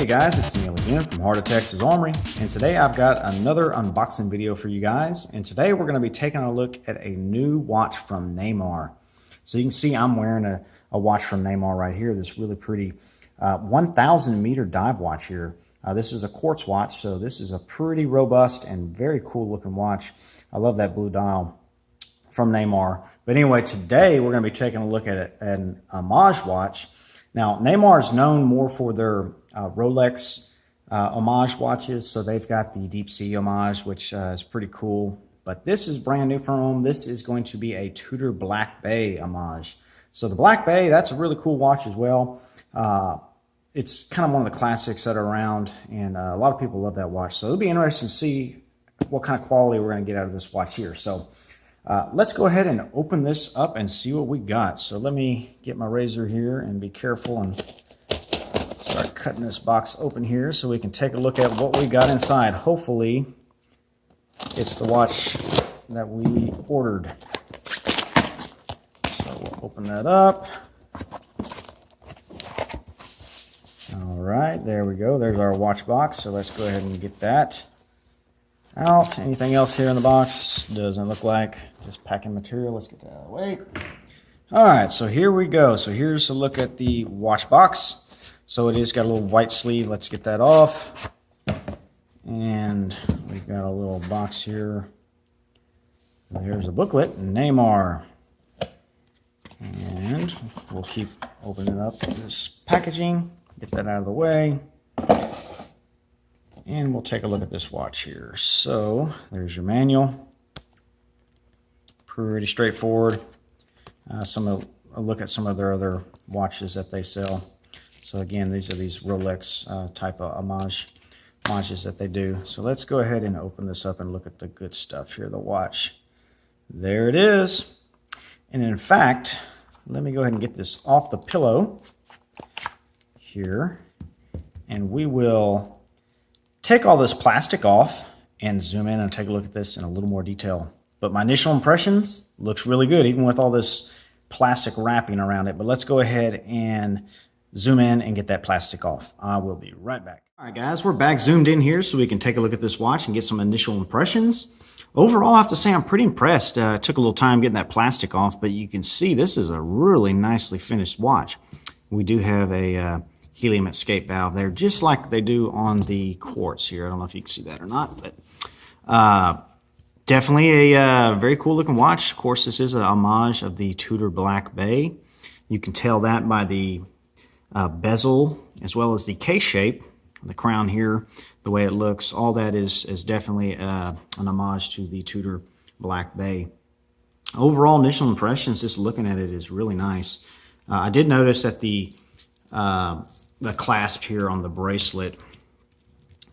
Hey guys, it's Neil again from Heart of Texas Armory, and today I've got another unboxing video for you guys. And today we're going to be taking a look at a new watch from Neymar. So you can see I'm wearing a watch from Neymar right here, this really pretty 1,000 meter dive watch here. This is a quartz watch, so this is a pretty robust and very cool looking watch. I love that blue dial from Neymar. But anyway, today we're going to be taking a look at an Homage watch. Now, Neymar is known more for their Rolex Homage watches, so they've got the Deep Sea Homage, which is pretty cool. But this is brand new from them. This is going to be a Tudor Black Bay Homage. So the Black Bay, that's a really cool watch as well. It's kind of one of the classics that are around, and a lot of people love that watch. So it'll be interesting to see what kind of quality we're going to get out of this watch here. So let's go ahead and open this up and see what we got. So let me get my razor here and be careful and start cutting this box open here so we can take a look at what we got inside. Hopefully it's the watch that we ordered. So we'll open that up. All right, there we go. There's our watch box. So let's go ahead and get that out. Anything else here in the box? Doesn't look like. Just packing material. Let's get that out of the way. All right, so here we go. So here's a look at the watch box. So it is got a little white sleeve. Let's get that off. And we've got a little box here. There's a booklet, Neymar. And we'll keep opening up this packaging. Get that out of the way. And we'll take a look at this watch here. So there's your manual. Pretty straightforward. A look at some of their other watches that they sell. So again, these are these Rolex type of homages that they do. So let's go ahead and open this up and look at the good stuff here, the watch. There it is. And in fact, let me go ahead and get this off the pillow here. And we will take all this plastic off and zoom in and take a look at this in a little more detail. But my initial impressions looks really good, even with all this plastic wrapping around it. But let's go ahead and zoom in and get that plastic off. I will be right back. All right, guys, we're back zoomed in here so we can take a look at this watch and get some initial impressions. Overall, I have to say I'm pretty impressed. It took a little time getting that plastic off, but you can see this is a really nicely finished watch. We do have a helium escape valve there, just like they do on the quartz here. I don't know if you can see that or not, but definitely a very cool looking watch. Of course, this is a homage of the Tudor Black Bay. You can tell that by the bezel as well as the case shape, the crown here, the way it looks. All that is definitely an homage to the Tudor Black Bay. Overall initial impressions, just looking at it, is really nice. I did notice that the clasp here on the bracelet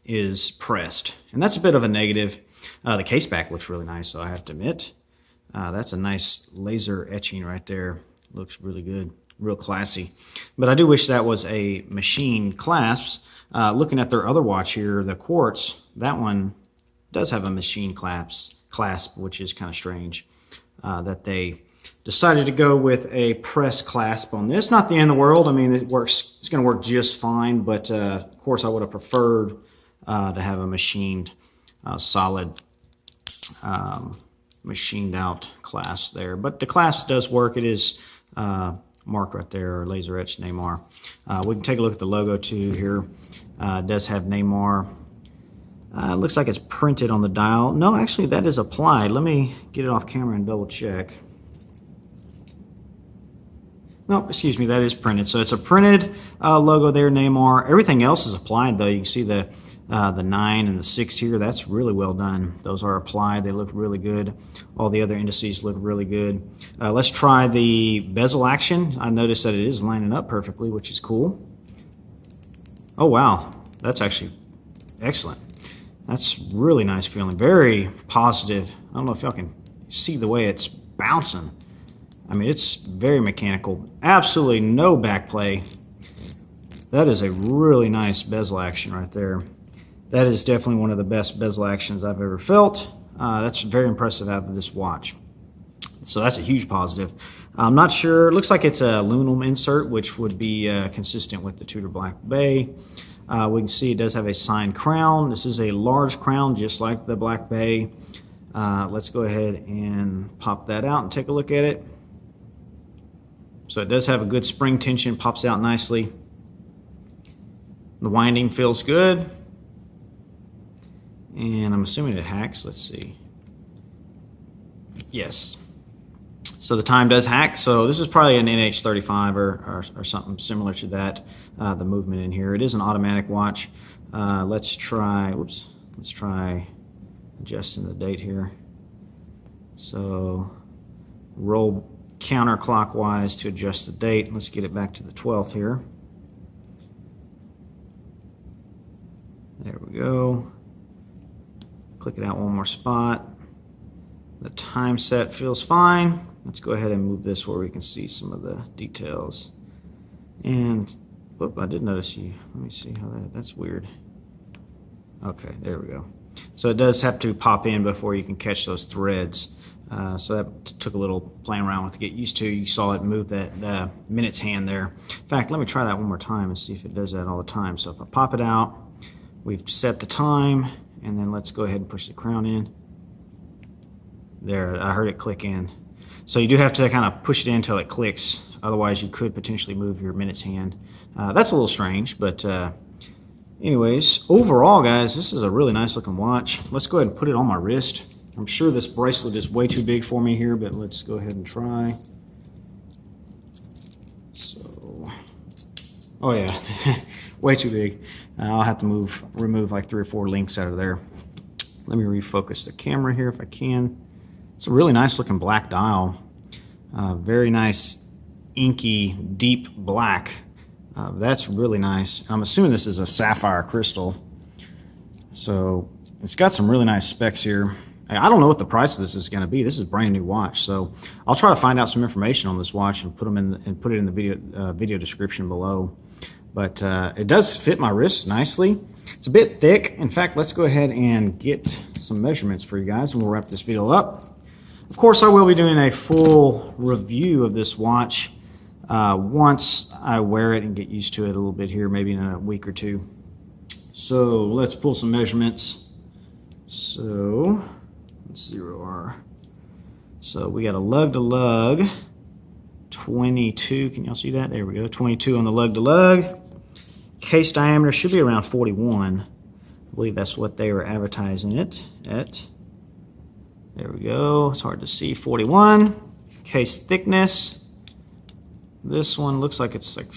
is pressed, and that's a bit of a negative. The case back looks really nice, so I have to admit. That's a nice laser etching right there. Looks really good, real classy. But I do wish that was a machine clasp. Looking at their other watch here, the quartz, that one does have a machine clasp, which is kind of strange that they decided to go with a press clasp on this. Not the end of the world. I mean, it works. It's going to work just fine. But of course, I would have preferred to have a machined, solid, machined out clasp there. But the clasp does work. It is marked right there, laser etched Neymar. We can take a look at the logo too here. It does have Neymar. It looks like it's printed on the dial. No, actually, that is applied. Let me get it off camera and double check. No, excuse me, that is printed. So it's a printed logo there, Neymar. Everything else is applied, though. You can see the 9 and the 6 here. That's really well done. Those are applied. They look really good. All the other indices look really good. Let's try the bezel action. I noticed that it is lining up perfectly, which is cool. Oh, wow. That's actually excellent. That's really nice feeling. Very positive. I don't know if y'all can see the way it's bouncing. I mean, it's very mechanical. Absolutely no back play. That is a really nice bezel action right there. That is definitely one of the best bezel actions I've ever felt. That's very impressive out of this watch. So that's a huge positive. I'm not sure. It looks like it's a aluminum insert, which would be consistent with the Tudor Black Bay. We can see it does have a signed crown. This is a large crown, just like the Black Bay. Let's go ahead and pop that out and take a look at it. So it does have a good spring tension, pops out nicely. The winding feels good. And I'm assuming it hacks. Let's see. Yes. So the time does hack. So this is probably an NH35 or something similar to that, the movement in here. It is an automatic watch. Let's try adjusting the date here. So roll counterclockwise to adjust the date. Let's get it back to the 12th here. There we go. Click it out one more spot. The time set feels fine. Let's go ahead and move this where we can see some of the details. And, whoop, I did notice you. Let me see how that's weird. Okay, there we go. So it does have to pop in before you can catch those threads. So that took a little playing around with to get used to. You saw it move the minutes hand there. In fact, let me try that one more time and see if it does that all the time. So if I pop it out, we've set the time, and then let's go ahead and push the crown in. There, I heard it click in. So you do have to kind of push it in until it clicks. Otherwise, you could potentially move your minutes hand. That's a little strange, but anyways, overall, guys, this is a really nice looking watch. Let's go ahead and put it on my wrist. I'm sure this bracelet is way too big for me here, but let's go ahead and try. So, oh yeah, way too big. I'll have to remove like 3 or 4 links out of there. Let me refocus the camera here if I can. It's a really nice looking black dial. Very nice, inky, deep black. That's really nice. I'm assuming this is a sapphire crystal. So it's got some really nice specs here. I don't know what the price of this is going to be. This is a brand new watch, so I'll try to find out some information on this watch and put it in the video description below. But it does fit my wrist nicely. It's a bit thick. In fact, let's go ahead and get some measurements for you guys, and we'll wrap this video up. Of course, I will be doing a full review of this watch once I wear it and get used to it a little bit here, maybe in a week or 2. So let's pull some measurements. So let's 0R. So we got a lug to lug, 22. Can y'all see that? There we go. 22 on the lug to lug. Case diameter should be around 41. I believe that's what they were advertising it at. There we go. It's hard to see. 41. Case thickness. This one looks like it's like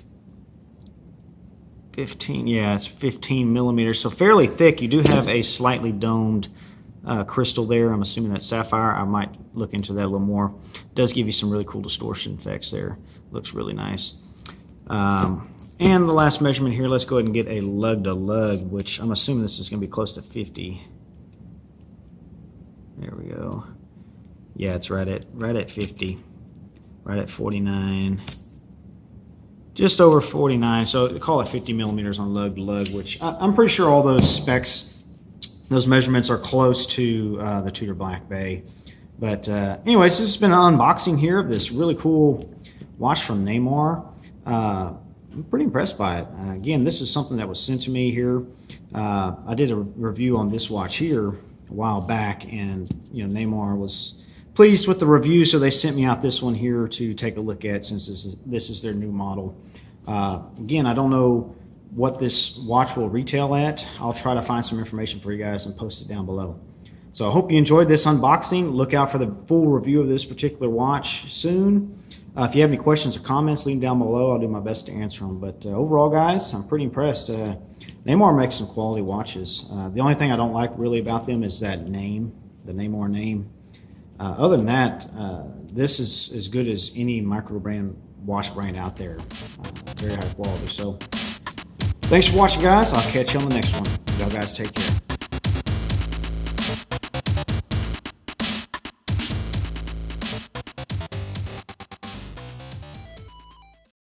15. Yeah, it's 15 millimeters. So fairly thick. You do have a slightly domed crystal there. I'm assuming that's sapphire. I might look into that a little more. It does give you some really cool distortion effects there. Looks really nice. And the last measurement here, let's go ahead and get a lug to lug, which I'm assuming this is going to be close to 50. There we go. Yeah, it's right at 50. Right at 49. Just over 49. So call it 50 millimeters on lug to lug, which I'm pretty sure all those specs, those measurements are close to the Tudor Black Bay. But anyways, this has been an unboxing here of this really cool watch from Neymar. I'm pretty impressed by it. Again, this is something that was sent to me here. I did a review on this watch here a while back, and Neymar was pleased with the review, so they sent me out this one here to take a look at, since this is their new model. Again, I don't know what this watch will retail at. I'll try to find some information for you guys and post it down below. So I hope you enjoyed this unboxing. Look out for the full review of this particular watch soon. If you have any questions or comments, leave them down below. I'll do my best to answer them. But overall, guys, I'm pretty impressed. Neymar makes some quality watches. The only thing I don't like really about them is that name, the Neymar name. Other than that, this is as good as any micro brand watch brand out there. Very high quality. So thanks for watching, guys. I'll catch you on the next one. Y'all guys take care.